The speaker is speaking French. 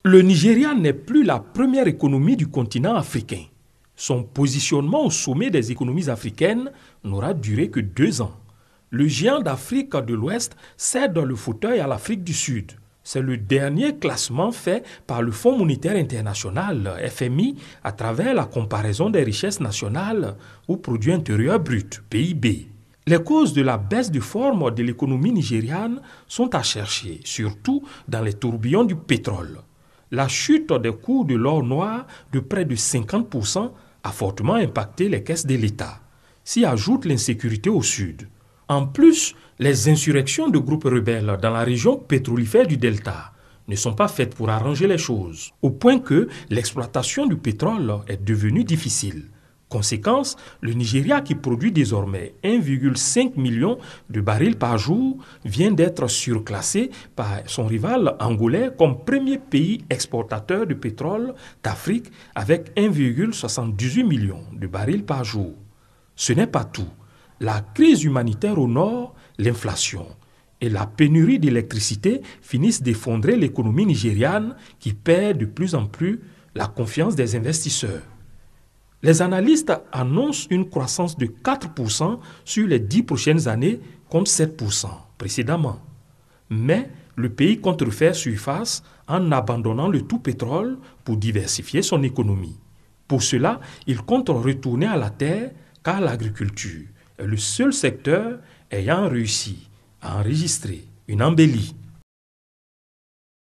Le Nigeria n'est plus la première économie du continent africain. Son positionnement au sommet des économies africaines n'aura duré que 2 ans. Le géant d'Afrique de l'Ouest cède le fauteuil à l'Afrique du Sud. C'est le dernier classement fait par le Fonds monétaire international, FMI, à travers la comparaison des richesses nationales au produit intérieur brut, PIB. Les causes de la baisse de forme de l'économie nigériane sont à chercher, surtout dans les tourbillons du pétrole. La chute des cours de l'or noir de près de 50% a fortement impacté les caisses de l'État. S'y ajoute l'insécurité au sud. En plus, les insurrections de groupes rebelles dans la région pétrolifère du Delta ne sont pas faites pour arranger les choses, au point que l'exploitation du pétrole est devenue difficile. Conséquence, le Nigeria, qui produit désormais 1,5 million de barils par jour, vient d'être surclassé par son rival angolais comme premier pays exportateur de pétrole d'Afrique avec 1,78 million de barils par jour. Ce n'est pas tout. La crise humanitaire au nord, l'inflation et la pénurie d'électricité finissent d'effondrer l'économie nigériane qui perd de plus en plus la confiance des investisseurs. Les analystes annoncent une croissance de 4% sur les 10 prochaines années contre 7% précédemment. Mais le pays compte refaire surface en abandonnant le tout pétrole pour diversifier son économie. Pour cela, il compte retourner à la terre car l'agriculture est le seul secteur ayant réussi à enregistrer une embellie.